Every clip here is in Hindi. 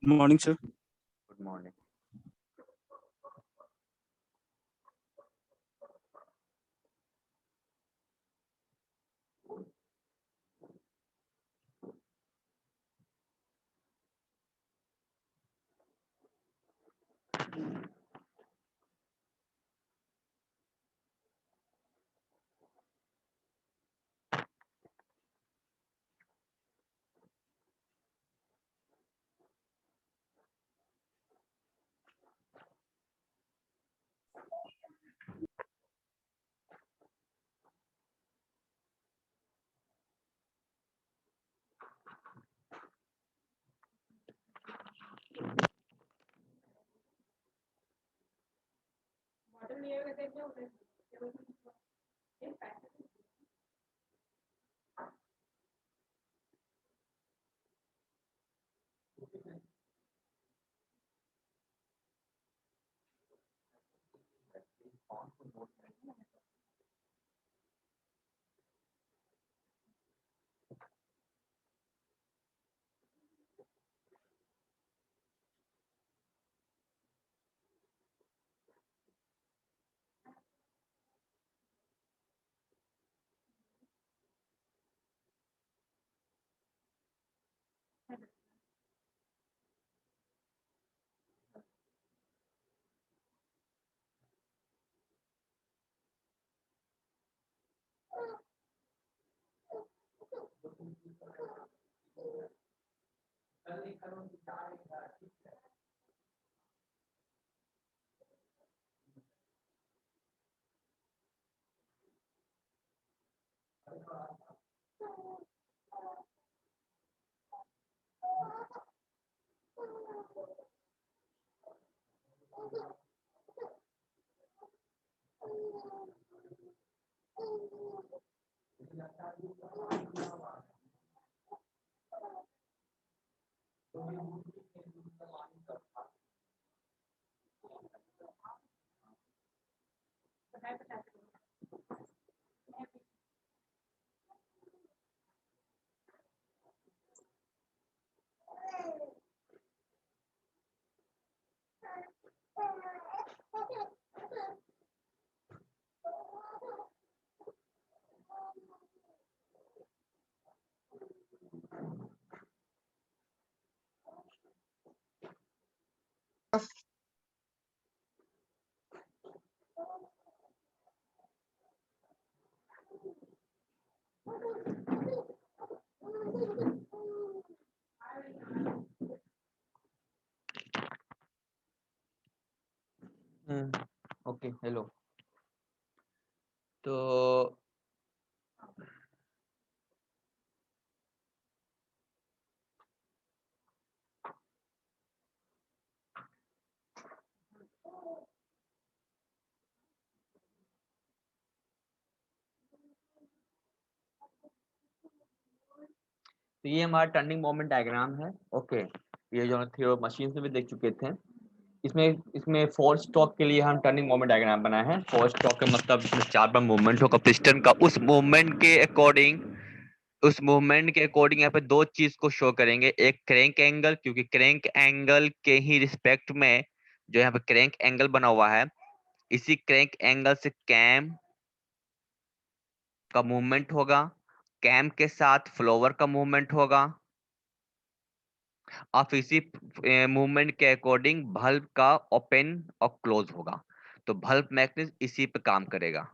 Good morning, sir. Good morning. Okay hello. तो ये हमारा टर्निंग मोमेंट डायग्राम है। ओके, ये जो थे मशीन में भी देख चुके थे। इसमें फोर स्ट्रोक के लिए हम टर्निंग मोमेंट डायग्राम बनाए हैं। फोर स्ट्रोक का मतलब इसमें 4 बार मूवमेंट होगा पिस्टन का। उस मूवमेंट के अकॉर्डिंग यहाँ पे दो चीज को शो करेंगे। एक क्रैंक एंगल, क्योंकि क्रैंक एंगल के ही रिस्पेक्ट में जो यहाँ पे क्रैंक एंगल बना हुआ है, इसी क्रैंक एंगल से कैम का मूवमेंट होगा, कैम के साथ फ्लोवर का मूवमेंट होगा, और इसी मूवमेंट के अकॉर्डिंग बल्ब का ओपन और क्लोज होगा। तो बल्ब मैग्नेट इसी पे काम करेगा।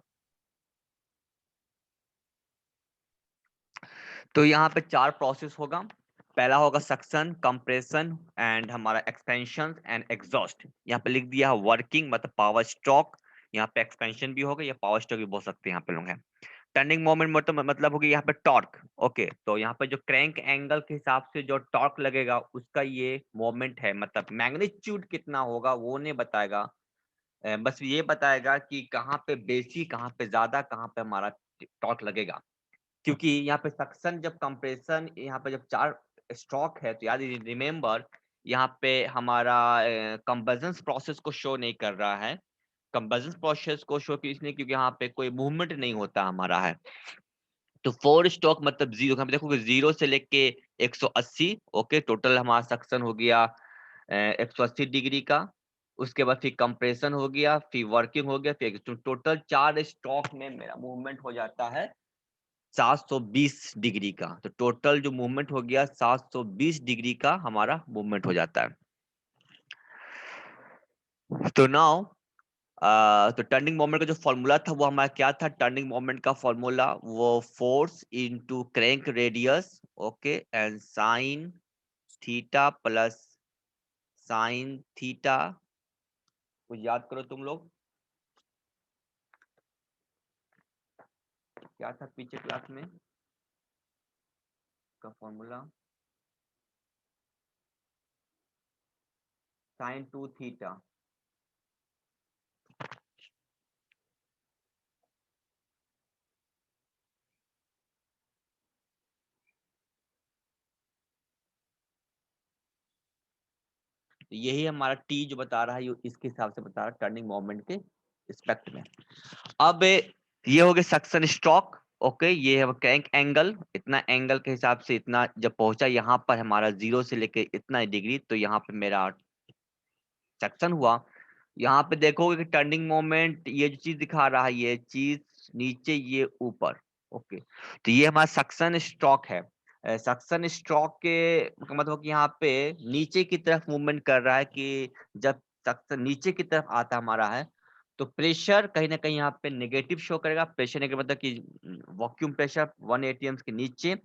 तो यहाँ पे 4 प्रोसेस होगा। पहला होगा सक्शन, कंप्रेशन एंड हमारा एक्सपेंशन एंड एग्जॉस्ट। यहाँ पे लिख दिया है वर्किंग, मतलब पावर स्ट्रोक। यहाँ पे एक्सपेंशन भी होगा या पावर स्ट्रोक भी बोल सकते हैं यहाँ पे लोग हैं। टर्निंग मोमेंट मतलब होगी यहाँ पे टॉर्क। ओके, तो यहाँ पे जो क्रैंक एंगल के हिसाब से जो टॉर्क लगेगा उसका ये मोमेंट है, मतलब मैग्नीट्यूड कितना होगा वो नहीं बताएगा। बस ये बताएगा कि कहाँ पे बेसी, कहाँ पे ज्यादा, कहाँ पे हमारा टॉर्क लगेगा। क्योंकि यहाँ पे सक्शन, जब कंप्रेशन, यहाँ पे जब 4 स्ट्रोक है तो याद रिमेम्बर यहाँ पे हमारा कंबसन प्रोसेस को शो नहीं कर रहा है। कंबसन प्रोसेस को शो इसलिए क्योंकि यहाँ पे कोई मूवमेंट नहीं होता हमारा है। तो 4 स्ट्रोक मतलब जीरो, हम देखोगे 0 से लेके 180। ओके, टोटल हमारा सक्शन हो गया 180 डिग्री का, उसके बाद फिर कंप्रेशन हो गया, फिर वर्किंग हो गया, फिर तो टोटल 4 स्ट्रोक में मेरा मूवमेंट हो जाता है 720 डिग्री का। तो टोटल जो मूवमेंट हो गया 720 डिग्री का हमारा मूवमेंट हो जाता है। तो नाउ तो टर्निंग मोमेंट का जो फॉर्मूला था वो हमारा क्या था? टर्निंग मोमेंट का फॉर्मूला वो force into crank radius, okay, and sine theta plus sine theta. कुछ याद करो तुम लोग, क्या था पीछे क्लास में का फॉर्मूला? Sign 2 theta. तो यही हमारा टी जो बता रहा है ये इसके हिसाब से बता रहा है टर्निंग मोमेंट के रिस्पेक्ट में। अब ये हो गया सक्शन स्ट्रोक, ओके, ये है क्रैंक एंगल, इतना एंगल के हिसाब से इतना जब पहुंचा यहाँ पर हमारा 0 से लेके इतना डिग्री, तो यहाँ पे मेरा सक्शन हुआ। यहाँ पे देखोगे कि टर्निंग मोमेंट ये जो चीज दिखा रहा है ये चीज नीचे ये ऊपर, ओके, तो ये हमारा सक्शन स्ट्रोक है। सक्शन स्ट्रोक के का मतलब कि यहाँ पे नीचे की तरफ मूवमेंट कर रहा है कि जब सक्शन नीचे की तरफ आता हमारा है तो प्रेशर कहीं ना कहीं यहाँ पे नेगेटिव शो करेगा। प्रेशर नेगेटिव मतलब कि वॉक्यूम प्रेशर 1 atm के नीचे,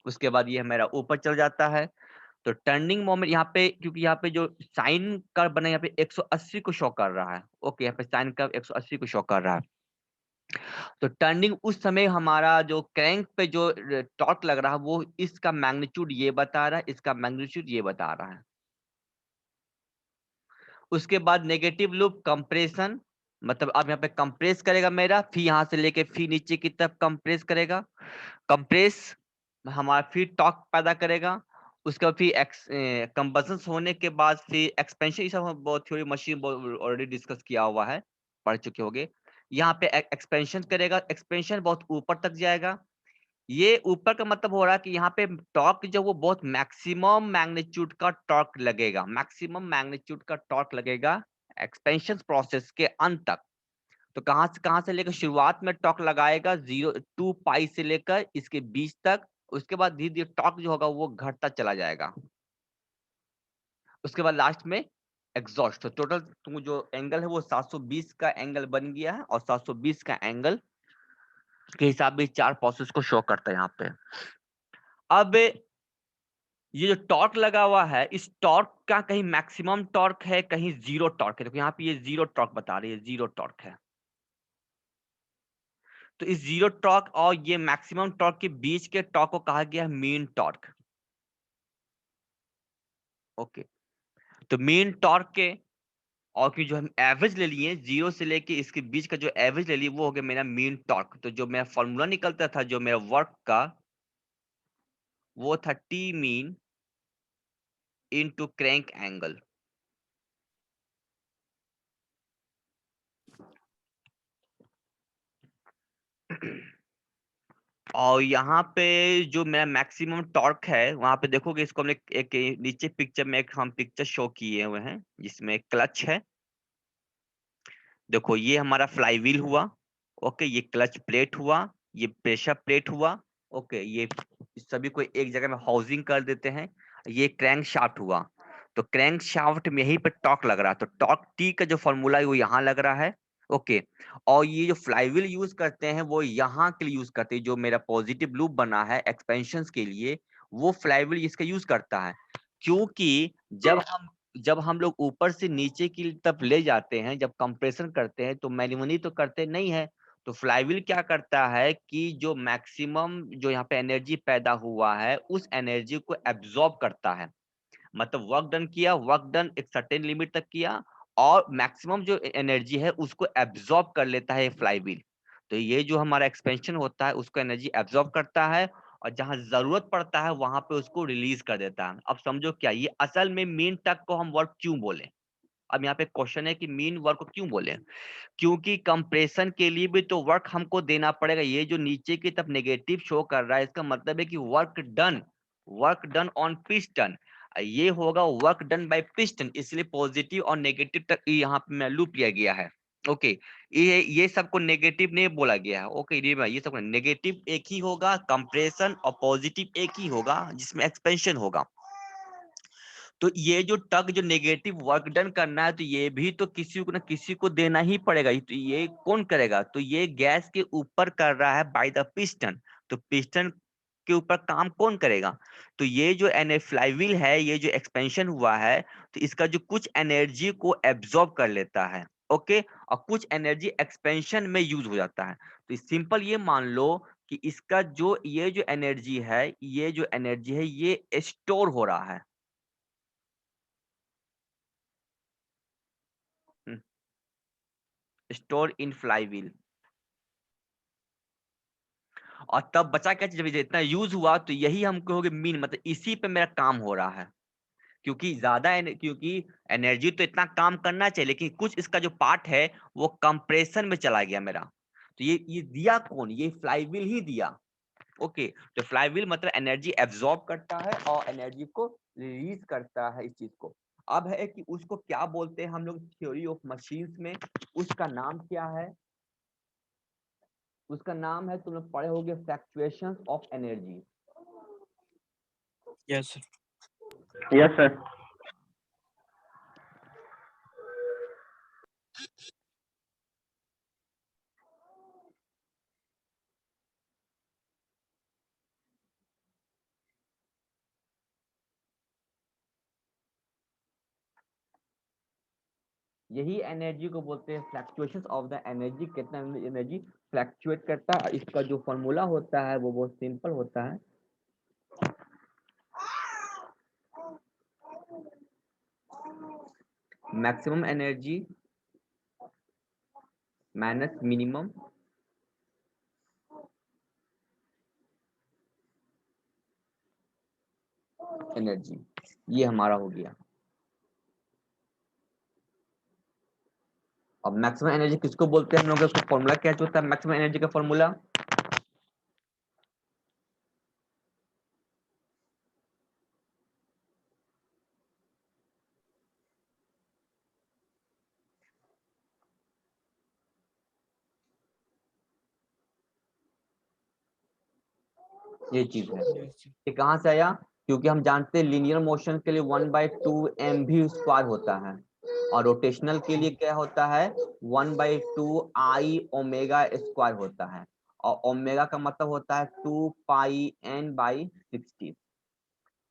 उसके बाद ये मेरा ऊपर चल जाता है। तो टर्निंग मोमेंट यहाँ पे क्योंकि यहाँ पे जो साइन कर्व बना यहाँ पे 180 को शो कर रहा है, ओके, यहाँ पे साइन कर्व 180 को शो कर रहा है। तो टर्निंग उस समय हमारा जो क्रैंक पे जो टॉर्क लग रहा है वो इसका मैग्नीट्यूड ये बता रहा है, इसका मैग्नीट्यूड ये बता रहा है। उसके बाद नेगेटिव लूप कंप्रेशन, मतलब अब यहाँ पे कंप्रेस करेगा मेरा, फिर यहाँ से लेके फिर नीचे की तरफ कंप्रेस करेगा। कंप्रेस हमारा फिर टॉर्क पैदा करेगा। उसके बाद फिर कंबसन होने के बाद फिर एक्सपेंशन, ये सब हम बहुत थ्योरी मशीन ऑलरेडी डिस्कस किया हुआ है, पढ़ चुके होंगे। यहाँ पे एक्सपेंशन करेगा, एक्सपेंशन बहुत ऊपर तक जाएगा। ये ऊपर का मतलब हो रहा है कि यहाँ पे टॉर्क जो वो बहुत मैक्सिमम मैग्नीट्यूड का टॉर्क लगेगा, मैक्सिमम मैग्नीट्यूड का टॉर्क लगेगा एक्सपेंशन प्रोसेस के अंत तक। तो कहाँ से लेकर शुरुआत में टॉर्क लगाएगा 0 to 2 पाई से लेकर इसके बीच तक। उसके बाद धीरे धीरे टॉर्क जो होगा वो घटता चला जाएगा। उसके बाद लास्ट में एग्जॉस्ट। तो टोटल तुम जो एंगल है वो 720 का एंगल बन गया है, और 720 का एंगल के हिसाब से 4 प्रोसेस को शो करता है यहाँ पे। अब ये जो टॉर्क लगा हुआ है इस टॉर्क का कहीं मैक्सिमम टॉर्क है, कहीं जीरो टॉर्क है। देखो यहाँ पे ये जीरो टॉर्क बता रही है, जीरो टॉर्क है। तो इस जीरो टॉर्क और ये मैक्सिमम टॉर्क के बीच के टॉर्क को कहा गया है मीन टॉर्क, ओके। तो मीन टॉर्क के और की जो हम एवरेज ले लिए 0 से लेके इसके बीच का जो एवरेज ले लिए वो हो गया मेरा मीन टॉर्क। तो जो मेरा फॉर्मूला निकलता था जो मेरा वर्क का वो था T mean into crank angle. और यहाँ पे जो मेरा मैक्सिमम टॉर्क है वहां पे देखोगे, इसको हमने एक नीचे पिक्चर में एक हम पिक्चर शो किए हुए हैं जिसमें क्लच है। देखो ये हमारा फ्लाईव्हील हुआ, ओके, ये क्लच प्लेट हुआ, ये प्रेशर प्लेट हुआ, ओके, ये सभी को एक जगह में हाउसिंग कर देते हैं। ये क्रैंक शाफ्ट हुआ। तो क्रैंक शाफ्ट में यहीं पे टॉर्क लग रहा है, तो टॉर्क टी का जो फॉर्मूला है वो यहाँ लग रहा है, ओके। और ये जो फ्लाईव्हील यूज करते हैं वो यहाँ के लिए यूज करते हैं, जो मेरा पॉजिटिव लूप बना है एक्सपेंशन के लिए वो फ्लाईव्हील इसका यूज करता है। क्योंकि जब हम लोग ऊपर से नीचे की तरफ ले जाते हैं, जब कंप्रेशन करते हैं तो मैन्युअली तो करते नहीं है। तो फ्लाईव्हील क्या करता है कि जो मैक्सिमम जो यहाँ पे एनर्जी पैदा हुआ है उस एनर्जी को एब्जॉर्ब करता है। मतलब वर्क डन किया, वर्क डन एक सर्टेन लिमिट तक किया, और मैक्सिमम जो एनर्जी है उसको एब्जॉर्ब कर लेता है फ्लाईव्हील। तो ये जो हमारा एक्सपेंशन होता है उसको एनर्जी एब्जॉर्ब करता है, और जहां जरूरत पड़ता है वहां पे उसको रिलीज कर देता है। अब समझो क्या ये असल में मीन टक को हम वर्क क्यों बोले? अब यहाँ पे क्वेश्चन है कि मीन वर्क को क्यों बोले? क्योंकि कंप्रेशन के लिए भी तो वर्क हमको देना पड़ेगा। ये जो नीचे की तरफ नेगेटिव शो कर रहा है इसका मतलब है कि वर्क डन ऑन पिस्टन। ये होगा वर्क डन बाय पिस्टन, इसलिए पॉजिटिव और नेगेटिव तक यहाँ पे मैं लूप लिया गया है। ओके, ये सबको नेगेटिव नहीं बोला गया है। ओके, ये सबको नेगेटिव एक ही होगा, कंप्रेशन और पॉजिटिव एक ही होगा जिसमें एक्सपेंशन होगा। तो ये जो टग जो नेगेटिव वर्क डन करना है, तो ये भी तो किसी को ना किसी को देना ही पड़ेगा। तो ये कौन करेगा? तो ये गैस के ऊपर कर रहा है बाय द पिस्टन। तो पिस्टन के ऊपर काम कौन करेगा? तो ये जो फ्लाईव्हील है, ये जो एक्सपेंशन हुआ है, तो इसका जो कुछ एनर्जी को एब्जॉर्ब कर लेता है। ओके, और कुछ एनर्जी एक्सपेंशन में यूज हो जाता है। तो सिंपल ये मान लो कि इसका जो ये जो एनर्जी है, ये जो एनर्जी है, ये स्टोर हो रहा है। Store in flywheel. और तब बचा क्या? जब ये इतना यूज हुआ, तो यही हम कहोगे मीन, मतलब इसी पे मेरा काम हो रहा है। क्योंकि क्योंकि एनर्जी तो इतना काम करना चाहिए, लेकिन कुछ इसका जो पार्ट है वो कंप्रेशन में चला गया मेरा। तो ये दिया कौन? ये फ्लाईव्हील ही दिया। ओके, तो फ्लाईव्हील मतलब एनर्जी एब्जॉर्ब करता है और एनर्जी को रिलीज करता है इस चीज को। अब है कि उसको क्या बोलते हैं हम लोग थ्योरी ऑफ मशीन्स में, उसका नाम क्या है? उसका नाम है, तुम लोग पढ़े होगे, fluctuations of energy. Yes sir. Yes sir. यही एनर्जी को बोलते हैं फ्लक्चुएशंस ऑफ द एनर्जी। कितना एनर्जी फ्लक्चुएट करता है, इसका जो फॉर्मूला होता है वो बहुत सिंपल होता है। Maximum energy minus minimum energy, ये हमारा हो गया। अब मैक्सिमम एनर्जी किसको बोलते हैं हम लोग? उसका फॉर्मूला क्या होता है मैक्सिमम एनर्जी का फॉर्मूला? ये चीज है। ये कहाँ से आया? क्योंकि हम जानते हैं लीनियर मोशन के लिए 1/2 mv² होता है, और रोटेशनल के लिए क्या होता है? 1/2 I⍵² होता है। और ओमेगा का मतलब होता है 2πn/60।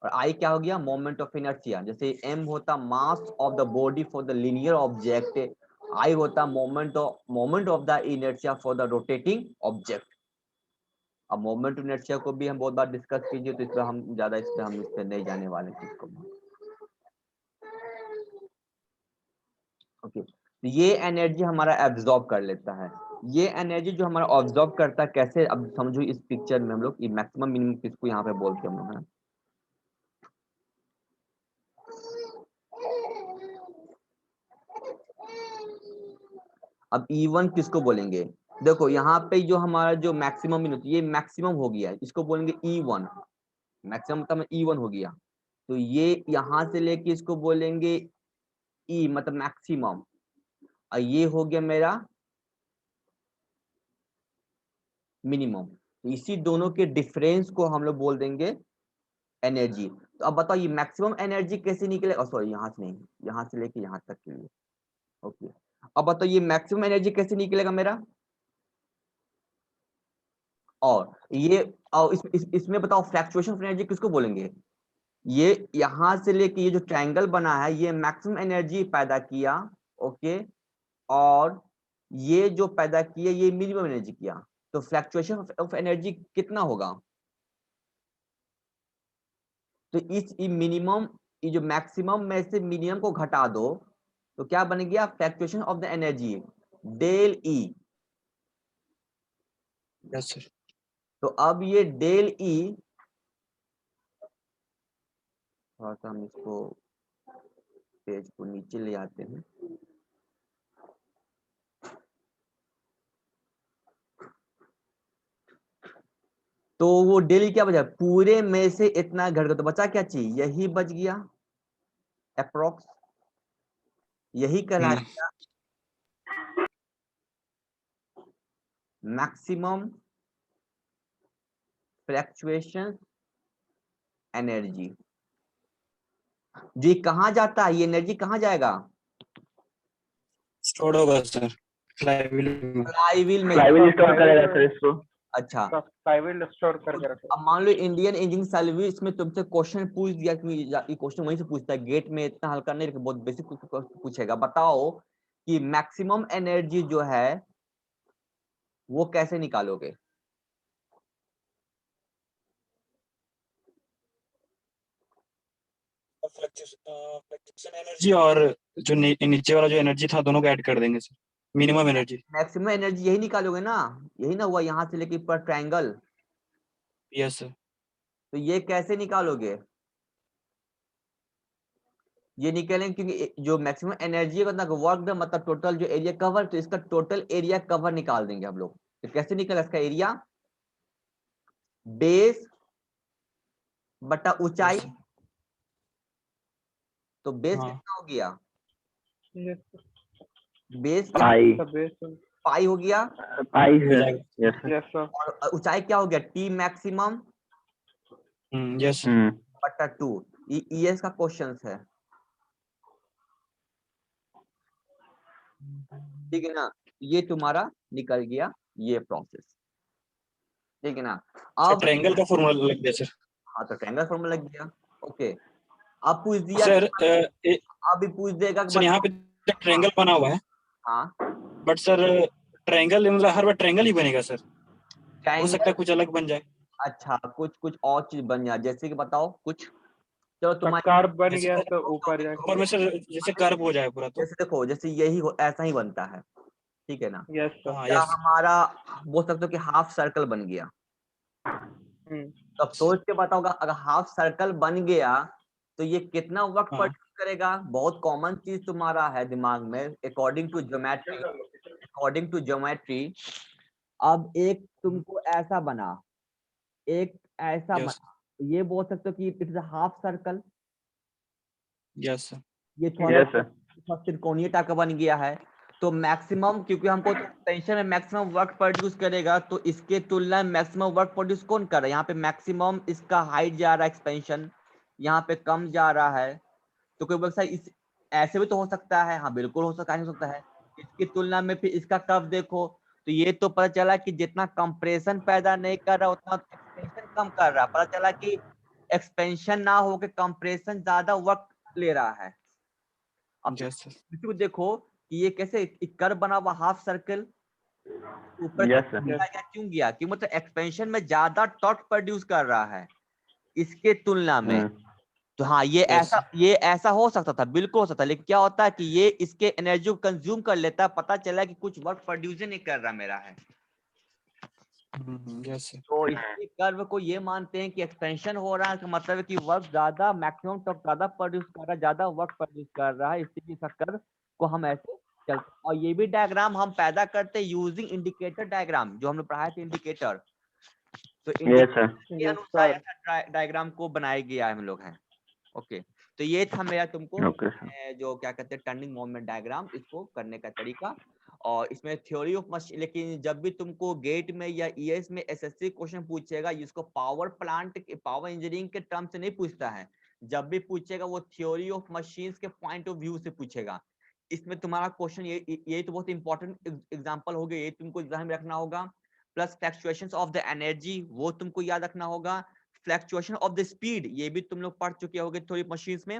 और आई क्या हो गया? Moment of inertia. जैसे एम होता mass of the body for the linear object, I होता moment of the inertia for the rotating object. अब मोमेंट इनर्शिया को भी हम बहुत बार डिस्कस कीजिए, तो इस पर हम ज्यादा इस पे नहीं जाने वाले चीज को। ओके, तो ये एनर्जी हमारा एब्जॉर्ब कर लेता है। ये एनर्जी जो हमारा ऑब्जॉर्ब करता है कैसे? अब समझो इस पिक्चर में हम लोग ये मैक्सिमम मिनिमम किसको यहाँ पे बोलते हैं हम लोग हैं? अब E1 किसको बोलेंगे? देखो यहाँ पे जो हमारा जो मैक्सिमम मिनट, ये मैक्सिमम हो गया, इसको बोलेंगे E1। मैक्सिमम मतलब E1 हो गया। तो ये यहाँ से लेके इसको बोलेंगे E मतलब मैक्सिमम, और ये हो गया मेरा मिनिमम। तो इसी दोनों के डिफरेंस को हम लोग बोल देंगे एनर्जी। तो अब बताओ ये मैक्सिमम एनर्जी कैसे निकलेगा? सॉरी, यहाँ से नहीं, यहाँ से लेके यहाँ तक के लिए। ओके, अब बताओ ये मैक्सिमम एनर्जी कैसे निकलेगा मेरा? और ये और इसमें बताओ फ्लक्चुएशन ऑफ एनर्जी किसको बोलेंगे? ये यहां से लेके ये जो ट्रायंगल बना है, ये मैक्सिमम एनर्जी पैदा किया। ओके, और ये जो पैदा किया ये मिनिमम एनर्जी किया। तो फ्लक्चुएशन ऑफ एनर्जी कितना होगा? तो इस मिनिमम, ये जो मैक्सिमम में से मिनिमम को घटा दो, तो क्या बन गया? Fluctuation of the energy del E. Yes sir. तो अब ये डेल ई, थोड़ा सा हम इसको पेज को नीचे ले आते हैं। तो वो डेली क्या बचा? पूरे में से इतना घट गया, तो बचा क्या चीज? यही बच गया। अप्रोक्स, यही कहलाएगा मैक्सिमम फ्लक्चुएशन एनर्जी। जी कहाँ जाता है ये एनर्जी, कहाँ जाएगा? स्टोर होगा सर फ्लाईव्हील में। फ्लाईव्हील में। फ्लाईव्हील स्टोर करेगा सर इसको। अच्छा, फ्लाईव्हील स्टोर करके रखेगा। अब मान लो इंडियन इंजीनियरिंग सर्विस में तुमसे क्वेश्चन पूछ दिया कि ये क्वेश्चन वहीं से पूछता है, गेट में इतना हल्का नहीं, बहुत बेसिक पूछेगा। बताओ कि मैक्सिमम एनर्जी जो है वो कैसे निकालोगे? फ्लक्चुएशन एनर्जी और जो नीचे वाला जो एनर्जी था दोनों को ऐड कर देंगे sir, minimum energy. Maximum energy यही निकालोगे ना, यही ना हुआ यहाँ से लेके पर ट्रायंगल। Yes sir. तो ये कैसे निकालोगे? ये निकालेंगे क्योंकि जो मैक्सिमम एनर्जी है मतलब वर्क डन मतलब टोटल जो एरिया कवर, तो इसका टोटल एरिया कवर निकाल देंगे हम लोग। तो कैसे निकला इसका एरिया? बेस बटा ऊंचाई। तो बेस हाँ कितना हो गया? यस बेस पाई पाई हो गया। पाई हो है। जाएगा। Yes yes sir. और ऊंचाई क्या हो गया? टी मैक्सिमम यस बटा 2। ईएस का क्वेश्चन है, ठीक है ना? ये तुम्हारा निकल गया ये प्रोसेस, ठीक है ना? अब ट्रायंगल का फॉर्मूला लग गया सर। हाँ तो ट्रायंगल फॉर्मूला लग गया। ओके, अब पूछ दिया सर अभी पूछ देगा कि सर यहाँ पे ट्रायंगल बना हुआ है, हाँ बट सर ट्रायंगल मतलब हर बार ट्रायंगल ही बनेगा सर, हो सकता है ट्रायंगल। कुछ अलग बन जाए। अच्छा, कुछ और चीज बन जाए, जैसे कि बताओ कुछ। चलो तुम्हारी कर्व बन जैसे गया तो ऊपर ऊपर में जाके। सर जैसे कर्व हो जाए पूरा तो। जैसे देखो, जैसे यही ऐसा ही बनता है, ठीक है ना? Yes sir. हाँ या यस। हमारा बोल सकते हो कि हाफ सर्कल बन गया। तो अब सोच के बताओगा, अगर हाफ सर्कल बन गया तो ये कितना वक्त हाँ प्रोड्यूस करेगा? बहुत कॉमन चीज तुम्हारा है दिमाग में, according to geometry. According to geometry अब एक तुमको ऐसा बना, एक ऐसा यस बना, तो ये बोल सकते हो कि it is half circle. Yes ये थोड़ा यस सर। त्रिकोणीय टाइप का बन गया है। तो मैक्सिमम, क्योंकि हमको तो टेंशन में मैक्सिमम वर्क प्रोड्यूस करेगा, तो इसके तुलना में मैक्सिमम वर्क प्रोड्यूस कौन कर रहा है? यहाँ पे मैक्सिमम इसका हाइट जा रहा है, एक्सपेंशन यहाँ पे कम जा रहा है। तो कोई बोल सकता है इस ऐसे भी तो हो सकता है, हाँ बिल्कुल हो सकता है, हो सकता है। इसकी तुलना में फिर इसका कर्व देखो, तो ये तो पता चला कि जितना कंप्रेशन पैदा नहीं कर रहा उतना एक्सपेंशन कम कर रहा। पता चला कि एक्सपेंशन ना होकर कंप्रेशन ज्यादा वक्त ले रहा है। अब यस सर। इसको देखो कि ये कैसे कर्व बना हुआ हाफ सर्कल ऊपर यस सर। क्यों गया? कि मतलब एक्सपेंशन में ज्यादा टॉर्क प्रोड्यूस कर रहा है इसके तुलना में। तो हाँ ये ऐसा हो सकता था, बिल्कुल हो सकता था, लेकिन क्या होता है कि ये इसके एनर्जी को कंज्यूम कर लेता है, पता चला कि कुछ वर्क प्रोड्यूस नहीं कर रहा मेरा है। Yes sir. तो इसके कर्व को ये मानते हैं कि एक्सपेंशन हो रहा है, इसका मतलब है कि वर्क ज्यादा, मैक्सिमम टॉर्क ज्यादा प्रोड्यूस कर रहा है, ज्यादा वर्क प्रोड्यूस कर रहा है, इसलिए इसका कर्व को हम ऐसे चलते। और ये भी डायग्राम हम पैदा करते हैं यूजिंग इंडिकेटर डायग्राम, जो हमने पढ़ाया था इंडिकेटर। तो इंडिकेटर के अनुसार ऐसा डायग्राम को बनाया गया है हम लोग हैं। ओके, तो ये था मेरा तुमको जो क्या कहते हैं टर्निंग मोमेंट डायग्राम, इसको करने का तरीका। और इसमें थ्योरी ऑफ मशीन, लेकिन जब भी तुमको गेट में या ईएस में एसएससी क्वेश्चन पूछेगा, इसको पावर प्लांट, पावर इंजीनियरिंग के टर्म से नहीं पूछता है। जब भी पूछेगा वो थ्योरी ऑफ मशीन्स के पॉइंट ऑफ व्यू से पूछेगा। इसमें तुम्हारा क्वेश्चन ये तो बहुत इंपॉर्टेंट एग्जांपल हो गया, ये तुमको ध्यान में रखना होगा। Plus fluctuations of the energy, वो तुमको याद रखना होगा। फ्लक्चुएशन ऑफ द स्पीड, ये भी तुम लोग पढ़ चुके होगे थोड़ी मशीन्स में।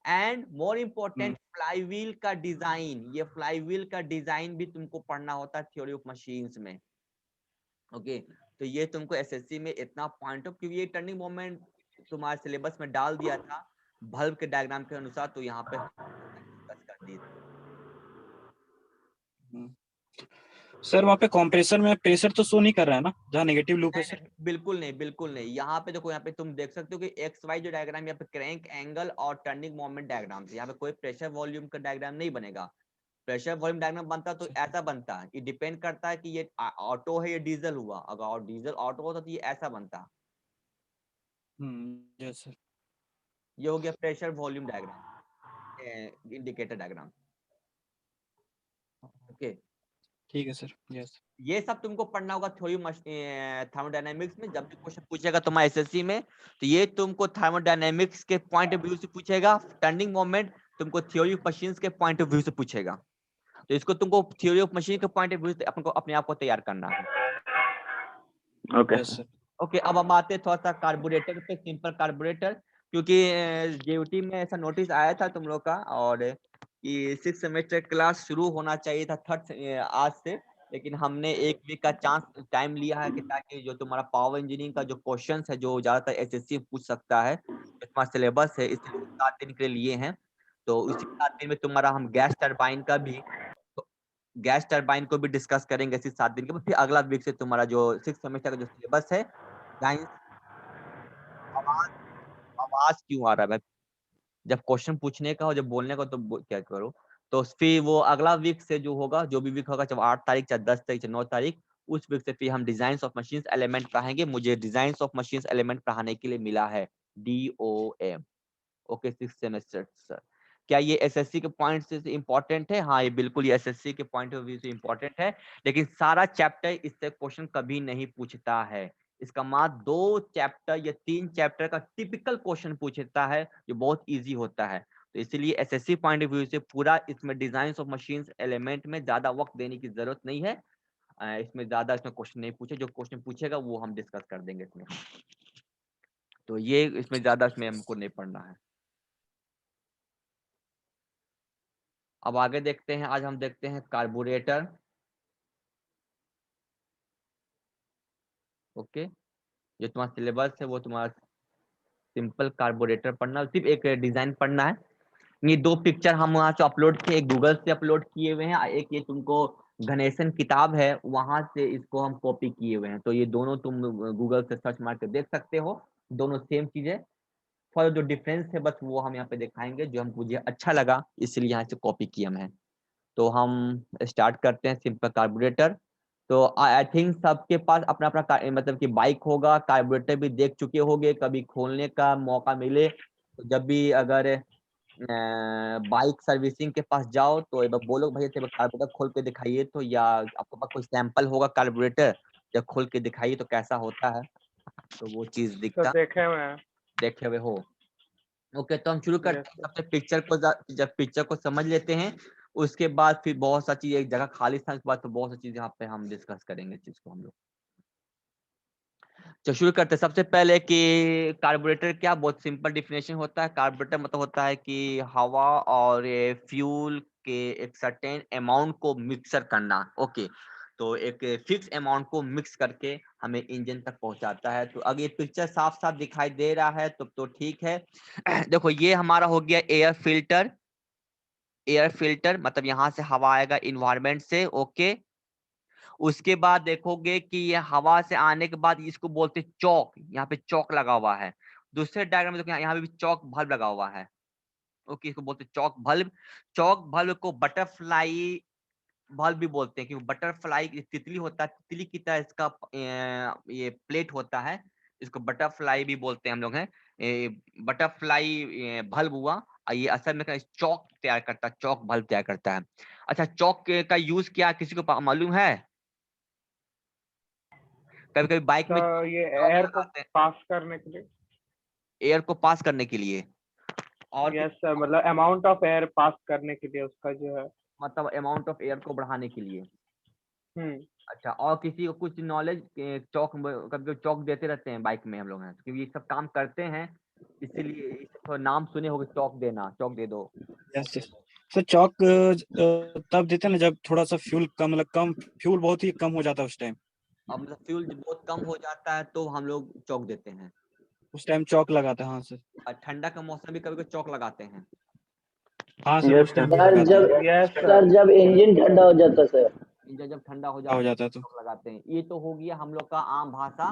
एंड मोर इम्पोर्टेंट फ्लाईव्हील का डिजाइन, ये फ्लाईव्हील का डिजाइन भी तुमको पढ़ना होता है थ्योरी ऑफ मशीन्स में। ओके, तो ये तुमको एसएससी में इतना पॉइंट ऑफ, क्योंकि ये टर्निंग मोमेंट तुम्हारे सिलेबस में डाल दिया था बल्ब के डायग्राम के अनुसार, तो यहाँ पे डिस्कस कर दी। सर वहाँ पे कंप्रेसर में प्रेशर तो शो नहीं कर रहा है ना जहाँ नेगेटिव लूप है सर? बिल्कुल नहीं, बिल्कुल नहीं। यहाँ पे देखो, यहाँ पे तुम देख सकते हो कि एक्स वाई जो डायग्राम, यहाँ पे क्रैंक एंगल और टर्निंग मोमेंट डायग्राम, यहाँ पे कोई प्रेशर वॉल्यूम का डायग्राम नहीं बनेगा। प्रेशर वॉल्यूम डायग्राम बनता तो ऐसा बनता है, ये डिपेंड करता है कि ये ऑटो है या डीजल हुआ। अगर डीजल ऑटो होता तो ये ऐसा बनता। Yes sir. ये हो गया pressure volume diagram. Indicator diagram. Okay, ठीक है सर, यस। ये सब तुमको पढ़ना होगा थ्योरी थर्मोडायनेमिक्स में। जब भी क्वेश्चन पूछेगा तुम्हारे एसएससी में, तो ये तुमको थर्मोडायनेमिक्स के पॉइंट ऑफ व्यू से पूछेगा। टर्निंग मोमेंट तुमको थ्योरी ऑफ मशीन्स के पॉइंट ऑफ व्यू से पूछेगा। तो इसको तुमको थ्योरी ऑफ मशीन के पॉइंट ऑफ व्यू से अपने आप को तैयार करना है। Okay yes sir. ओके, अब हम आते हैं थोड़ा सा कार्बोरेटर पे, सिंपल कार्बोरेटर। क्योंकि जेयूटी में ऐसा नोटिस आया था तुम लोग का, और कि 6 सेमेस्टर क्लास शुरू होना चाहिए था आज से, लेकिन हमने 1 वीक का चांस टाइम लिया है कि ताकि जो तुम्हारा पावर इंजीनियरिंग का जो क्वेश्चंस है, जो ज्यादातर एसएससी पूछ सकता है, जो तुम्हारा सिलेबस है, इसलिए 7 दिन के लिए लिए हैं। तो उसी 7 दिन में तुम्हारा हम गैस टरबाइन को भी डिस्कस करेंगे इसी 7 दिन के बाद। फिर अगला वीक से तुम्हारा जो 6 सेमेस्टर का जो सिलेबस है, साइंस। आवाज आवाज क्यों आ रहा है भाई? जब क्वेश्चन पूछने का हो, जब बोलने का, तो क्या करो। तो फिर वो अगला वीक से जो होगा, जो भी वीक होगा, चाहे 8 तारीख, चाहे 10 तारीख, चाहे 9 तारीख, उस वीक से फिर हम डिजाइन्स ऑफ मशीन्स एलिमेंट पढ़ाएंगे। मुझे डिजाइन्स ऑफ मशीन्स एलिमेंट पढ़ाने के लिए मिला है DOM। Okay, 6 semester sir. क्या ये एसएससी के पॉइंट से इंपॉर्टेंट है? हाँ, ये बिल्कुल ये एसएससी के पॉइंट ऑफ व्यू से इंपॉर्टेंट है, लेकिन सारा चैप्टर इससे क्वेश्चन कभी नहीं पूछता है। इसका मात्र 2 चैप्टर या 3 चैप्टर का टिपिकल क्वेश्चन पूछता है, जो बहुत इजी होता है। तो इसलिए एसएससी पॉइंट ऑफ व्यू से पूरा इसमें डिजाइन ऑफ मशीन्स एलिमेंट में ज्यादा वक्त देने की जरूरत नहीं है। इसमें ज्यादा इसमें क्वेश्चन नहीं पूछे, जो क्वेश्चन पूछेगा वो हम डिस्कस कर देंगे इसमें। तो ये इसमें ज्यादा इसमें हमको नहीं पढ़ना है। अब आगे देखते हैं, आज हम देखते हैं कार्बोरेटर। ओके, जो तुम्हारा सिलेबस है वो तुम्हारा सिंपल कार्बोरेटर पढ़ना, सिर्फ एक डिजाइन पढ़ना है। ये 2 पिक्चर हम वहां से अपलोड किए, एक गूगल से अपलोड किए हुए हैं, एक ये तुमको गणेशन किताब है वहां से इसको हम कॉपी किए हुए हैं। तो ये दोनों तुम गूगल से सर्च मार के देख सकते हो, दोनों सेम चीज है। थोड़ा जो डिफरेंस है बस वो हम यहाँ पे दिखाएंगे, जो हम मुझे अच्छा लगा इसलिए यहाँ से कॉपी किया मैं। तो हम स्टार्ट करते हैं सिंपल कार्बोरेटर। तो आई थिंक सबके पास अपना अपना मतलब कि बाइक होगा, कार्बोरेटर भी देख चुके होंगे, कभी खोलने का मौका मिले तो जब भी अगर बाइक सर्विसिंग के पास जाओ तो एक बार बोलो भैया कार्बोरेटर खोल के दिखाइए, तो या आपके पास कोई सैंपल होगा कार्बोरेटर, जब खोल के दिखाइए तो कैसा होता है, तो वो चीज तो दिखता देखे हुए हो। ओके, तो हम शुरू करते हैं सबसे पिक्चर को। जब पिक्चर को समझ लेते हैं, उसके बाद फिर बहुत सा चीज, एक जगह खाली स्थान के बाद तो बहुत सी चीज यहाँ पे हम डिस्कस करेंगे चीज को हम लोग। तो शुरू करते हैं सबसे पहले कि कार्बोरेटर क्या, बहुत सिंपल डिफिनेशन होता है। कार्बोरेटर मतलब होता है कि हवा और फ्यूल के एक सर्टेन अमाउंट को मिक्सर करना। ओके, तो एक फिक्स अमाउंट को मिक्स करके हमें इंजन तक पहुंचाता है। तो अगर ये पिक्चर साफ साफ दिखाई दे रहा है तो ठीक है। देखो, ये हमारा हो गया एयर फिल्टर। एयर फिल्टर मतलब यहाँ से हवा आएगा इन्वायरमेंट से। ओके, उसके बाद देखोगे कि ये हवा से आने के बाद इसको बोलते चौक, यहाँ पे चौक लगा हुआ है। दूसरे डायग्राम में देखो, यहाँ पे भी चौक बल्ब लगा हुआ है। ओके, इसको बोलते चौक बल्ब। चौक बल्ब को बटरफ्लाई बल्ब भी बोलते हैं, क्योंकि बटरफ्लाई तितली होता है, तितली की तरह इसका ये प्लेट होता है, इसको बटरफ्लाई भी बोलते हैं हम लोग हैं। बटरफ्लाई बल्ब हुआ, और ये असल में चौक तैयार करता है, चौक बल्ब तैयार करता है। अच्छा, चौक का यूज क्या किसी को मालूम है? कभी कभी बाइक में तो ये चौक एयर को लगाते हैं पास करने के लिए। एयर को पास करने के लिए। और यस सर, मतलब अमाउंट ऑफ एयर पास करने के लिए उसका जो है। मतलब अमाउंट ऑफ एयर को बढ़ाने के लिए। हम्म। अच्छा, और किसी को कुछ नॉलेज? चौक कभी चौक देते रहते हैं बाइक में हम लोग हैं, क्योंकि ये सब काम करते हैं, इसीलिए थोड़ा नाम सुने होंगे, चौक देना, चौक दे दो। Yes sir. सर चौक तब देते हैं ना जब थोड़ा सा फ्यूल कम, मतलब कम फ्यूल बहुत ही कम हो जाता है उस टाइम। अब मतलब फ्यूल बहुत कम हो जाता है तो हम लोग चौक देते हैं। उस टाइम चौक लगाता है, हाँ सर। और ठंडा का मौसम भी कभी कभी चौक लगाते हैं। हाँ सर, यस उस टाइम सर। भी सर लगाते हैं। जब यस सर सर। जब इंजन ठंडा हो जाता सर। इंजन जब ठंडा हो हो जाता है जाता है तो चौक लगाते हैं। ये तो हो गया हम लोग का आम भाषा,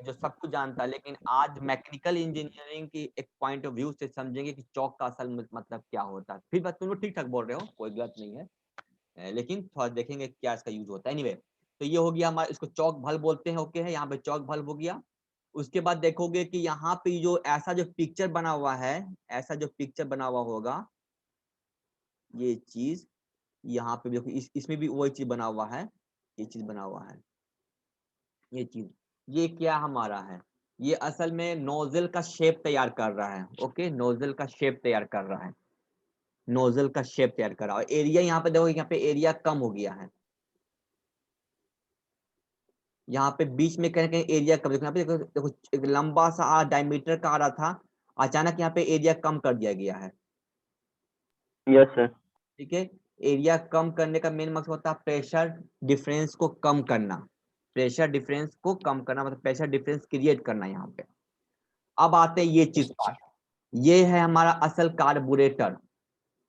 जो सब कुछ जानता है। लेकिन आज मैकेनिकल इंजीनियरिंग की एक पॉइंट ऑफ व्यू से समझेंगे कि चौक का असल मतलब क्या होता है। फिर बात तुम लोग ठीक ठाक बोल रहे हो, कोई गलत नहीं है, लेकिन थोड़ा देखेंगे क्या इसका यूज होता है। एनीवे, तो ये हो गया हमारा, इसको चौक भल बोलते हैं। ओके है, यहाँ पे चौक भल हो गया। उसके बाद देखोगे कि यहाँ पे जो ऐसा जो पिक्चर बना हुआ है, ऐसा जो पिक्चर बना हुआ होगा, ये चीज यहाँ पे देखो, इसमें भी वही चीज बना हुआ है, ये चीज बना हुआ है, ये चीज, ये क्या हमारा है, ये असल में नोजल का शेप तैयार कर रहा है। ओके, नोजल का शेप तैयार कर रहा है, नोजल का शेप तैयार कर रहा है। एरिया यहाँ पे देखो, यहाँ पे एरिया कम हो गया है, यहाँ पे बीच में कहीं कहीं एरिया कम, देखो यहाँ पे देखो, देखो एक लंबा सा डायमीटर का आ रहा था, अचानक यहाँ पे एरिया कम कर दिया गया है। Yes sir. ठीक है, एरिया कम करने का मेन मकसद होता है प्रेशर डिफरेंस को कम करना, प्रेशर डिफरेंस को कम करना मतलब प्रेशर डिफरेंस क्रिएट करना यहाँ पे। अब आते हैं ये चीज पार्ट, ये है हमारा असल कार्बोरेटर।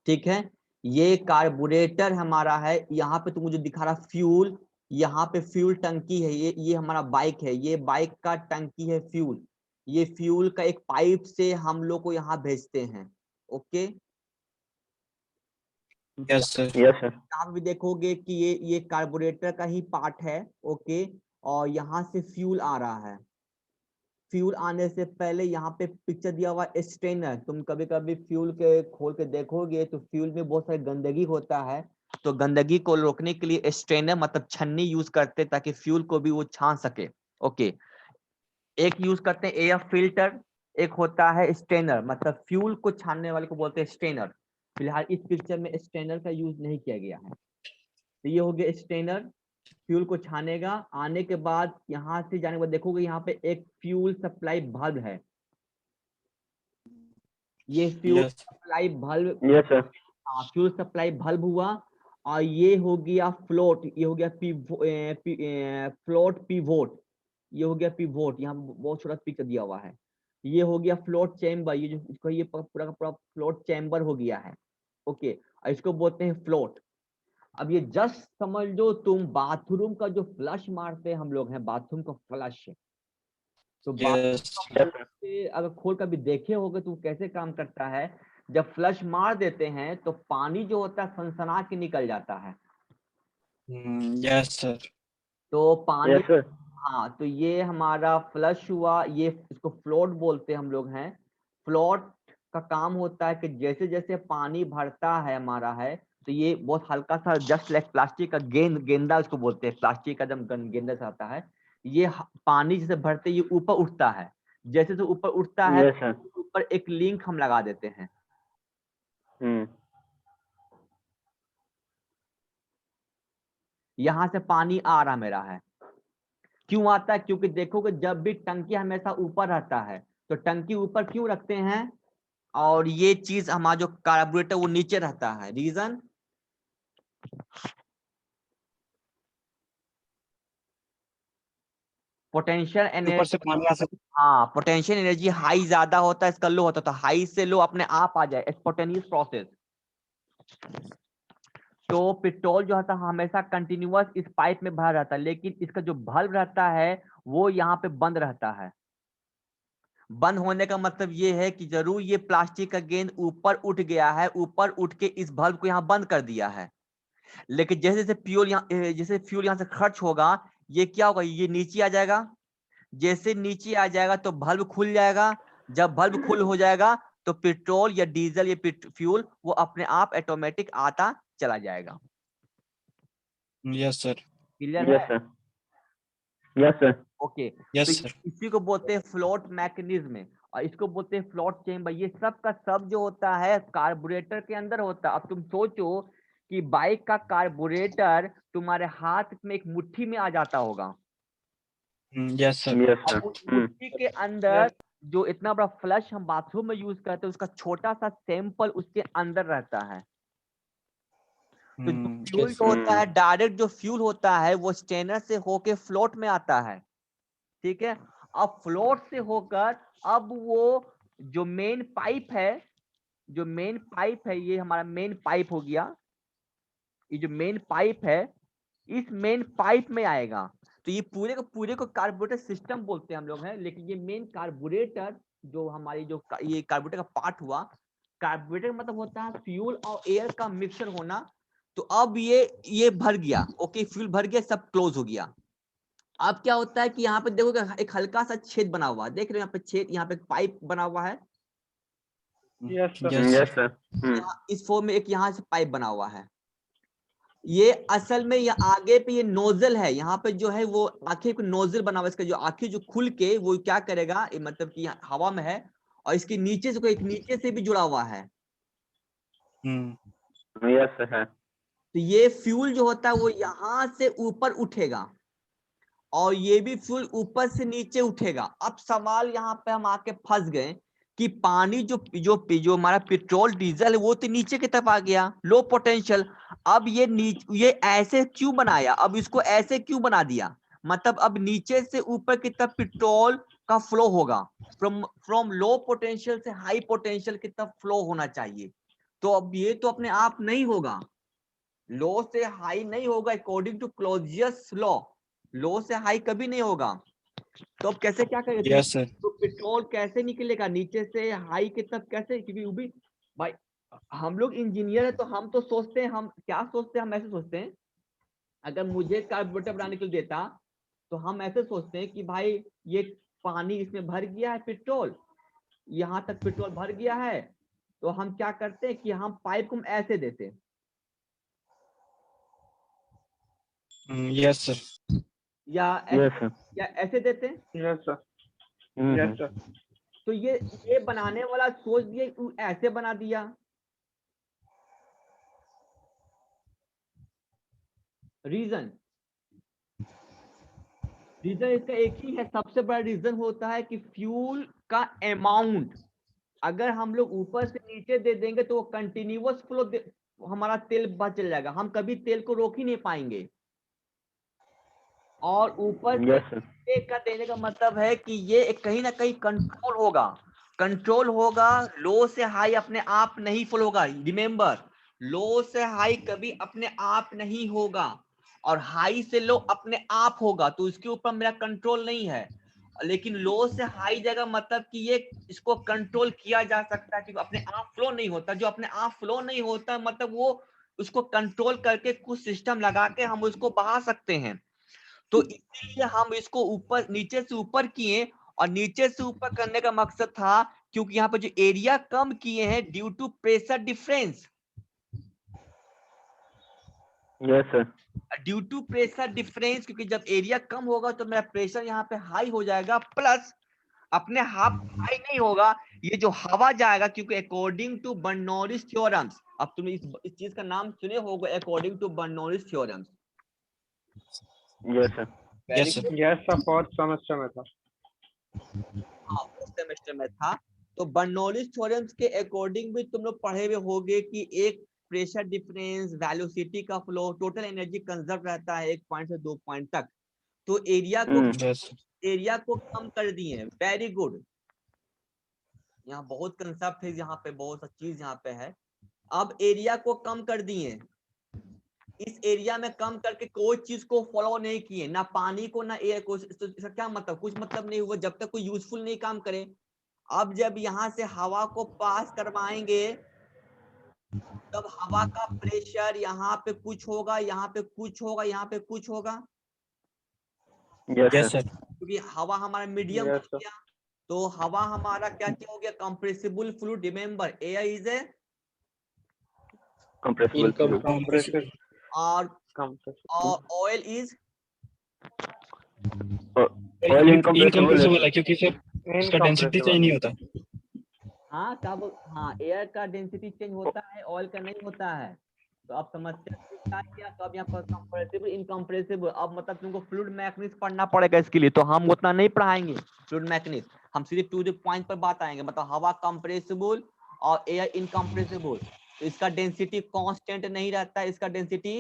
ठीक है, ये कार्बोरेटर हमारा है, यहाँ पे तुमको जो दिखा रहा फ्यूल, यहाँ पे फ्यूल टंकी है, ये हमारा बाइक है, ये बाइक का टंकी है फ्यूल, ये फ्यूल का एक पाइप से हम लोग को यहाँ भेजते हैं। Okay, yes sir. Yes sir. यहाँ भी देखोगे कि ये कार्बोरेटर का ही पार्ट है। ओके, और यहाँ से फ्यूल आ रहा है, फ्यूल आने से पहले यहाँ पे पिक्चर दिया हुआ स्ट्रेनर, तुम कभी कभी फ्यूल के खोल के देखोगे तो फ्यूल में बहुत सारी गंदगी होता है, तो गंदगी को रोकने के लिए स्ट्रेनर मतलब छन्नी यूज करते हैं ताकि फ्यूल को भी वो छान सके। ओके, एक यूज करते हैं एयर फिल्टर, एक होता है स्ट्रेनर, मतलब फ्यूल को छानने वाले को बोलते हैं स्ट्रेनर। फिलहाल इस पिक्चर में स्ट्रेनर का यूज नहीं किया गया है, तो ये हो गया स्ट्रेनर, फ्यूल को छानेगा। आने के बाद यहाँ से जाने के बाद देखोगे यहाँ पे एक फ्यूल सप्लाई बल्ब है, ये fuel yes supply bulb, yes sir. हाँ फ्यूल सप्लाई बल्ब हुआ। और ये हो गया फ्लोट, ये हो गया फ्लोट पिवोट, ये हो गया पिवोट, यहाँ बहुत छोटा पिक्चर दिया हुआ है। ये हो गया फ्लोट चैम्बर, ये जो इसको ये पूरा का पूरा फ्लोट चैम्बर हो गया है। ओके, और इसको बोलते हैं फ्लोट। अब ये जस्ट समझ लो तुम बाथरूम का जो फ्लश मारते हैं हम लोग हैं, बाथरूम का फ्लश, तो यस बाथरूम का फ्लश अगर खोल कर भी देखे होगे तो कैसे काम करता है, जब फ्लश मार देते हैं तो पानी जो होता है सनसना के निकल जाता है, यस सर। तो पानी, यस सर। हाँ तो ये हमारा फ्लश हुआ, ये इसको फ्लोट बोलते हैं हम लोग हैं। फ्लोट का काम होता है कि जैसे जैसे पानी भरता है हमारा है, तो ये बहुत हल्का सा जस्ट लाइक प्लास्टिक का गेंदा उसको बोलते हैं, प्लास्टिक का जब गेंदा से आता है, ये पानी जैसे भरते ये ऊपर उठता है, जैसे तो ऊपर उठता है यस सर। ऊपर एक लिंक हम लगा देते हैं। यहाँ से पानी आ रहा मेरा है, क्यों आता है, क्योंकि देखोगे जब भी टंकी हमेशा ऊपर रहता है, तो टंकी ऊपर क्यों रखते हैं, और ये चीज हमारा जो कार्बोरेटर वो नीचे रहता है, रीजन पोटेंशियल ऊपर एनर्जी, से पानी आ सकता हाँ पोटेंशियल एनर्जी हाई ज्यादा होता है, इसका लो होता है, तो हाई से लो अपने आप आ जाए, स्पॉन्टेनियस प्रोसेस। तो पेट्रोल जो होता है हमेशा कंटिन्यूअस इस पाइप में भरा रहता है, लेकिन इसका जो बल्ब रहता है वो यहाँ पे बंद रहता है। बंद होने का मतलब ये है कि जरूर ये प्लास्टिक का गेंद ऊपर उठ गया है, ऊपर उठ के इस बल्ब को यहाँ बंद कर दिया है, लेकिन जैसे जैसे फ्यूल यहाँ से खर्च होगा, ये क्या होगा, ये नीचे आ जाएगा, जैसे नीचे आ जाएगा तो बल्ब खुल जाएगा, जब बल्ब खुल हो जाएगा तो पेट्रोल या डीजल या फ्यूल वो अपने आप ऑटोमेटिक आता चला जाएगा। Yes sir. क्लियर यस है? सर। Yes sir. ओके, तो यस सर। इसी को बोलते हैं फ्लोट मैकेनिज्म, और इसको बोलते हैं फ्लोट चेम्बर। ये सब का सब जो होता है कार्बोरेटर के अंदर होता है। अब तुम सोचो कि बाइक का कार्बोरेटर तुम्हारे हाथ में एक मुट्ठी में आ जाता होगा, यस सर। यस और सर। उस मुट्ठी के अंदर जो इतना बड़ा फ्लश हम बाथरूम में यूज करते हैं उसका छोटा सा सैंपल उसके अंदर रहता है। तो जो फ्यूल जो होता है, डायरेक्ट जो फ्यूल होता है वो स्ट्रेनर से होके फ्लोट में आता है। ठीक है, अब फ्लोट से होकर अब वो जो मेन पाइप है, जो मेन पाइप है, ये हमारा मेन पाइप हो गया, ये जो मेन पाइप है इस मेन पाइप में आएगा। तो ये पूरे को कार्बोरेटर सिस्टम बोलते हैं हम लोग हैं, लेकिन ये मेन कार्बोरेटर जो हमारी जो ये कार्बोरेटर का पार्ट हुआ, कार्बोरेटर मतलब होता है फ्यूल और एयर का मिक्सचर होना। तो अब ये भर गया, ओके फ्यूल भर गया, सब क्लोज हो गया। अब क्या होता है कि यहाँ पे देखोगे एक हल्का सा छेद बना हुआ है, देख रहे हो यहाँ पे छेद, यहाँ पे पाइप बना हुआ है, yes sir. Yes yes sir. यहाँ इस फॉर्म में एक यहाँ से पाइप बना हुआ है, ये असल में ये आगे पे ये नोजल है, यहाँ पे जो है वो आखिर को नोजल बना हुआ है, इसका जो आखिर जो खुल के वो क्या करेगा, ये मतलब कि हवा में है और इसके नीचे से कोई एक नीचे से भी जुड़ा हुआ है। Yes sir. तो ये फ्यूल जो होता है वो यहाँ से ऊपर उठेगा और ये भी फ्यूल ऊपर से नीचे उठेगा। अब सवाल यहाँ पे हम आके फंस गए कि पानी जो हमारा पेट्रोल डीजल है वो तो नीचे की तरफ आ गया, लो पोटेंशियल। अब ये ऐसे क्यों बनाया, अब इसको ऐसे क्यों बना दिया, मतलब अब नीचे से ऊपर की तरफ पेट्रोल का फ्लो होगा, फ्रॉम लो पोटेंशियल से हाई पोटेंशियल की तरफ फ्लो होना चाहिए। तो अब ये तो अपने आप नहीं होगा, लो से हाई नहीं होगा अकॉर्डिंग टू क्लोजियस लॉ, लो से हाई कभी नहीं होगा। तो अब कैसे क्या करेंगे, यस सर। तो पेट्रोल कैसे निकलेगा नीचे से हाई की तरफ कैसे, क्योंकि वो भी भाई हम लोग इंजीनियर है तो हम तो सोचते हैं, हम क्या सोचते हैं, हम ऐसे सोचते हैं अगर मुझे कार्बोरेटर बनाने के लिए देता तो हम ऐसे सोचते हैं कि भाई ये पानी इसमें भर गया है, पेट्रोल यहाँ तक पेट्रोल भर गया है, तो हम क्या करते हैं कि हम पाइप को हम ऐसे देते हैं, यस सर। या यस सर। या ऐसे देते हैं। Yes sir. Yes sir. तो ये बनाने वाला सोच दिया, ऐसे बना दिया। रीजन इसका एक ही है, सबसे बड़ा रीजन होता है कि फ्यूल का अमाउंट अगर हम लोग ऊपर से नीचे दे देंगे तो वो कंटिन्यूअस फ्लो हमारा तेल बच चल जाएगा, हम कभी तेल को रोक ही नहीं पाएंगे। और ऊपर से यस सर। नीचे का देने का मतलब है कि ये कहीं ना कहीं कंट्रोल होगा, लो से हाई अपने आप नहीं फ्लो होगा। रिमेंबर, लो से हाई कभी अपने आप नहीं होगा और हाई से लो अपने आप होगा, तो इसके ऊपर मेरा कंट्रोल नहीं है। लेकिन लो से हाई जगह मतलब कि ये इसको कंट्रोल किया जा सकता है, क्योंकि अपने आप फ्लो नहीं होता, जो अपने आप फ्लो नहीं होता मतलब वो उसको कंट्रोल करके कुछ सिस्टम लगा के हम उसको बहा सकते हैं। तो इसीलिए हम इसको ऊपर नीचे से ऊपर किए, और नीचे से ऊपर करने का मकसद था क्योंकि यहाँ पर जो एरिया कम किए हैं due to pressure difference, yes sir. Due to pressure difference, क्योंकि जब एरिया कम होगा तो मेरा प्रेशर यहाँ पे हाई हो जाएगा, प्लस अपने हाफ हाई नहीं होगा, ये जो हवा जाएगा, क्योंकि अकॉर्डिंग टू बर्नौलिस थ्योरम्स, अब तुमने इस चीज का नाम सुने होगा, according to Bernoulli's theorems. Yes sir. Yes sir. Yes sir, fourth semester में था। हाँ, उस सेमेस्टर में था। तो बर्नौलिस थ्योरम्स के अकॉर्डिंग भी तुम लोग पढ़े हुए होंगे कि एक प्रेशर डिफरेंस, वेलोसिटी का फ्लो, टोटल एनर्जी कंजर्व रहता है 1 पॉइंट से 2 पॉइंट तक। तो एरिया को कम कर दिए, वेरी गुड। यहाँ बहुत कंसेप्ट है, यहाँ पे बहुत सा चीज यहाँ पे है। अब एरिया को कम कर दिए, इस एरिया में कम करके कोई चीज को फॉलो नहीं किए, ना पानी को ना एयर को। इसका क्या मतलब, कुछ मतलब नहीं हुआ जब तक कोई यूजफुल नहीं काम करे। अब जब यहाँ से हवा को पास करवाएंगे तब हवा का प्रेशर यहाँ पे कुछ होगा, यहाँ पे कुछ होगा, यहाँ पे कुछ होगा, यस सर। क्योंकि हवा हमारा मीडियम Yes, बन sir. गया। तो हवा हमारा क्या हो गया, compressible fluid. Remember, air is a compressible fluid. Compressive. और Compressive. Oil is oil incompressible है क्योंकि सर उसका डेंसिटी चेंज Incompressible. नहीं होता। हाँ कब, हाँ एयर का डेंसिटी चेंज होता है, ऑयल का नहीं होता है। तो अब समस्या क्या किया, तो अब यहाँ पर कंप्रेसिबल इनकम्प्रेसिबल, अब मतलब तुमको फ्लूइड मैकेनिक्स पढ़ना पड़ेगा इसके लिए, तो हम उतना नहीं पढ़ाएंगे फ्लूइड मैकेनिक्स, हम सीधे टू द पॉइंट पर बात आएंगे। मतलब हवा कंप्रेसिबल और एयर इनकम्प्रेसिबल, तो इसका डेंसिटी कांस्टेंट नहीं रहता है, इसका डेंसिटी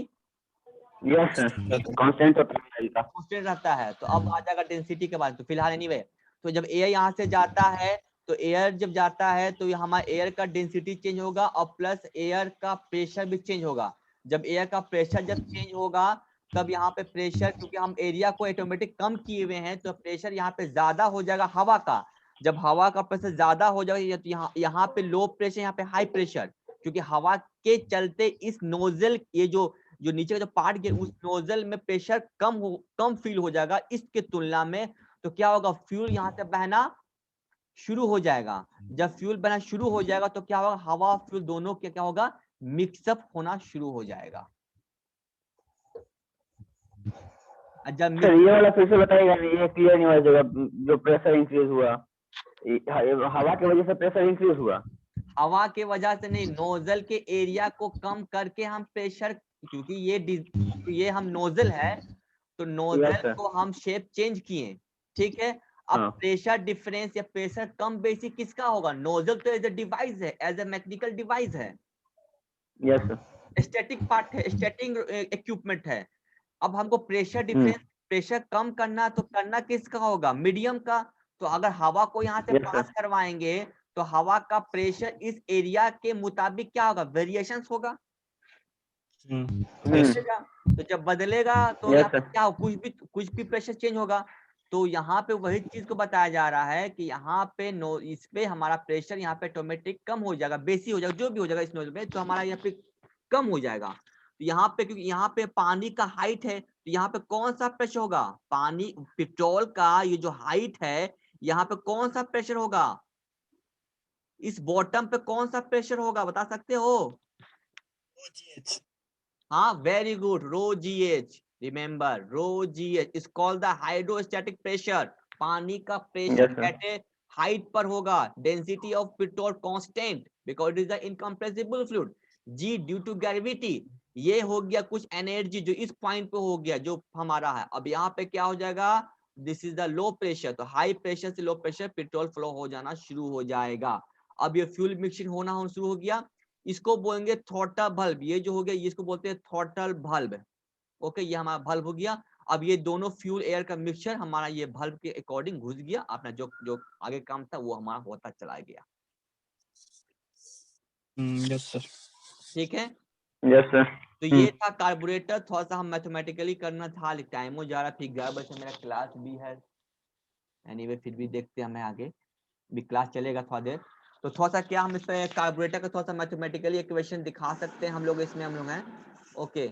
यस सर, कांस्टेंट होता है इसका। कांस्टेंट रहता है। तो अब आ जाएगा डेंसिटी के बाद, तो फिलहाल एनीवे, तो जब एयर यहाँ से जाता है, तो एयर जब जाता है तो हमारा एयर का डेंसिटी चेंज होगा और प्लस एयर का प्रेशर भी चेंज होगा। जब एयर का प्रेशर जब चेंज होगा तब यहाँ पे प्रेशर, क्योंकि हम एरिया को ऑटोमेटिक कम किए हुए हैं, तो प्रेशर यहाँ पे ज्यादा हो जाएगा हवा का। जब हवा का प्रेशर ज्यादा हो जाएगा तो यहाँ पे लो प्रेशर, यहाँ पे हाई प्रेशर, क्योंकि हवा के चलते इस नोजल, ये जो नीचे का जो पार्ट गया उस नोजल में प्रेशर कम फील हो जाएगा इसके तुलना में। तो क्या होगा, फ्यूल यहाँ से बहना शुरू हो जाएगा। जब फ्यूल बनना शुरू हो जाएगा तो क्या होगा, हवा और फ्यूल दोनों के क्या होगा, मिक्सअप होना शुरू हो जाएगा। जब सर ये वाला फिर से बताइएगा, ये क्लियर नहीं हुआ जगह, जो प्रेशर इंक्रीज हुआ, हवा की वजह से प्रेशर इंक्रीज हुआ। हवा के वजह से नहीं, नोजल के एरिया को कम करके हम प्रेशर, क्योंकि ये हम नोजल है तो नोजल को हम शेप चेंज किए, ठीक है। अब हाँ। प्रेशर डिफरेंस या प्रेशर कम बेसी किसका होगा, नोजल तो एज ए डिवाइस है, एज ए मैकेनिकल डिवाइस है, यस सर। स्टैटिक पार्ट है, स्टैटिक इक्विपमेंट है। अब हमको प्रेशर डिफरेंस, प्रेशर कम करना तो करना किसका होगा, मीडियम का। तो अगर हवा को यहाँ से Yes, पास sir. करवाएंगे तो हवा का प्रेशर इस एरिया के मुताबिक क्या होगा, वेरिएशन होगा, बदलेगा। तो जब बदलेगा तो Yes, यहाँ पे sir. क्या हो, कुछ भी प्रेशर चेंज होगा। तो यहाँ पे वही चीज को बताया जा रहा है कि यहाँ पे इस पे हमारा प्रेशर यहाँ पे ऑटोमेटिक कम हो जाएगा, बेसी हो जाएगा, जो भी हो जाएगा इस नोजल में, तो हमारा यहाँ पे कम हो जाएगा। तो यहाँ पे क्योंकि यहाँ पे पानी का हाइट है, तो यहाँ पे कौन सा प्रेशर होगा, पानी पेट्रोल का ये जो हाइट है, यहाँ पे कौन सा प्रेशर होगा, इस बॉटम पे कौन सा प्रेशर होगा, बता सकते हो। हाँ, very good, rho g h, remember rho g h is called the hydrostatic pressure. पानी का pressure Yes, sir. At height पर होगा, density of petrol constant because it is the incompressible fluid, g due to gravity. ये हो गया कुछ एनर्जी जो इस पॉइंट पे हो गया जो हमारा है। अब यहाँ पे क्या हो जाएगा, this is the low pressure, तो हाई प्रेशर से लो प्रेशर पेट्रोल फ्लो हो जाना शुरू हो जाएगा। अब ये फ्यूल मिक्सिंग होना शुरू हो गया, इसको बोलेंगे थ्रॉटल बल्ब, ये जो हो गया इसको बोलते हैं थ्रॉटल बल्ब। ओके, ये हमारा बल्ब हो गया। अब ये दोनों फ्यूल एयर का मिक्सचर हमारा ये बल्ब के अकॉर्डिंग घुस गया, अपना जो जो आगे काम था वो हमारा होता चला गया, यस सर। ठीक है। Yes, sir. तो ये था कार्बोरेटर, थोड़ा सा हम मैथमेटिकली करना था, टाइम हो जा रहा, फिर 11 बजे मेरा क्लास भी है। एनीवे फिर भी देखते हैं, हमें आगे भी क्लास चलेगा थोड़ा देर। तो थोड़ा सा क्या हम इस पे कार्बोरेटर का थोड़ा सा मैथमेटिकली इक्वेशन दिखा सकते हैं हम लोग, इसमें हम लोग हैं, ओके,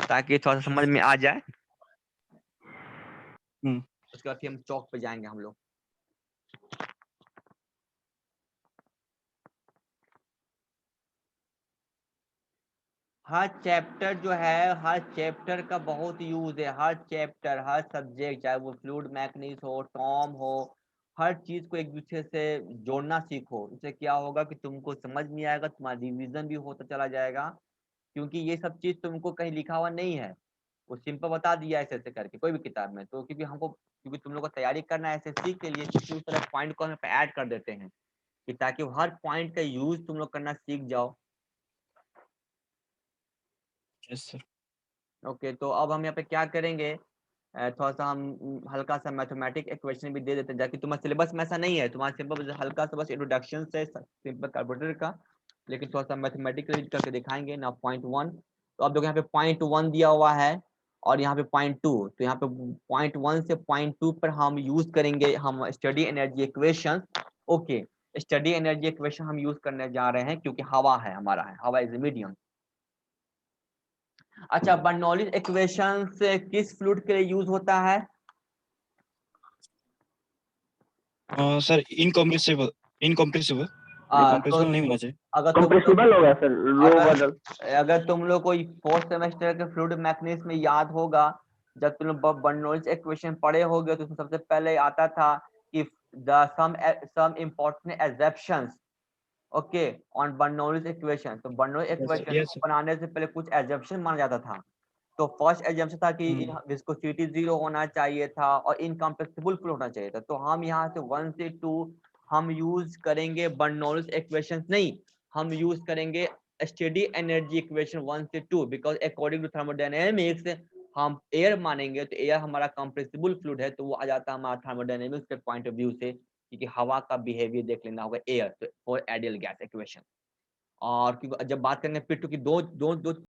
ताकि थोड़ा सा समझ में आ जाए। उसके बाद फिर हम चौक पे जाएंगे हम लोग। हर चैप्टर जो है, हर चैप्टर का बहुत यूज है, हर चैप्टर, हर सब्जेक्ट, चाहे वो फ्लूइड मैकेनिक्स हो, टॉम हो, हर चीज को एक दूसरे से जोड़ना सीखो। इससे क्या होगा कि तुमको समझ में आएगा, तुम्हारा रिवीजन भी होता चला जाएगा, क्योंकि ये सब चीज तुमको कहीं लिखा हुआ नहीं है, वो सिंपल बता दिया ऐसे ऐसे करके कोई भी किताब में। तो क्योंकि तुम लोग को तैयारी करना है एसएससी के लिए, तो उस तरह पॉइंट को हम ऐड कर देते हैं कि ताकि हर पॉइंट का यूज तुम लोग करना सीख जाओ। Yes sir. ओके, तो अब हम यहाँ पे क्या करेंगे, थोड़ा सा हम हल्का सा मैथमेटिक इक्वेशन भी दे देते हैं, जाकि तुम्हारा सिलेबस में ऐसा नहीं है, तुम्हारा सिलेबस हल्का सा बस इंट्रोडक्शन से सिंपल कार्बोरेटर का, लेकिन थोड़ा सा मैथमेटिकली करके दिखाएंगे ना। पॉइंट 1, तो अब देखो यहाँ पे पॉइंट 1 दिया हुआ है और यहाँ पे पॉइंट 2, तो यहाँ पे पॉइंट 1 से पॉइंट 2 पर हम यूज करेंगे हम study energy equation. Okay, study energy equation हम यूज करने जा रहे हैं क्योंकि हवा है हमारा, है हवा इज मीडियम। अच्छा, बर्नौलीज इक्वेशन किस फ्लूइड के लिए यूज होता है? सर इनकम्प्रेसिबल, इनकम्प्रेसिबल कंप्रेसिबल नहीं होना चाहिए। अगर तुम कंप्रेसिबल होगा सर, लो बदल। अगर तुम लोग को फोर्थ सेमेस्टर के फ्लूइड मैकेनिक्स में याद होगा, जब तुम लोग बर्नौलीज इक्वेशन पढ़े होगे तो उसमें सबसे पहले आता था कि some important assumptions, okay, on Bernoulli's equation. तो बर्नौलीज इक्वेशन yes, को बनाने से पहले कुछ एजम्पशन माना जाता था। तो फर्स्ट एजम्पशन था कि विस्कोसिटी 0 होना चाहिए था और इनकम्प्रेसिबल फ्लूइड होना चाहिए था। तो हम यहाँ से 1 से 2 हम यूज करेंगे बर्नौलीज इक्वेशन नहीं, हम यूज करेंगे स्टेडी एनर्जी इक्वेशन 1 से 2, बिकॉज अकॉर्डिंग टू थर्मोडायनेमिक्स हम एयर मानेंगे तो एयर हमारा कंप्रेसिबल फ्लूइड है, तो वो आ जाता है हमारा थर्मोडायनेमिक्स के पॉइंट ऑफ व्यू से, क्योंकि हवा का बिहेवियर देख लेना होगा एयर, तो फॉर आइडियल गैस इक्वेशन। और जब बात करेंगे फिर की दो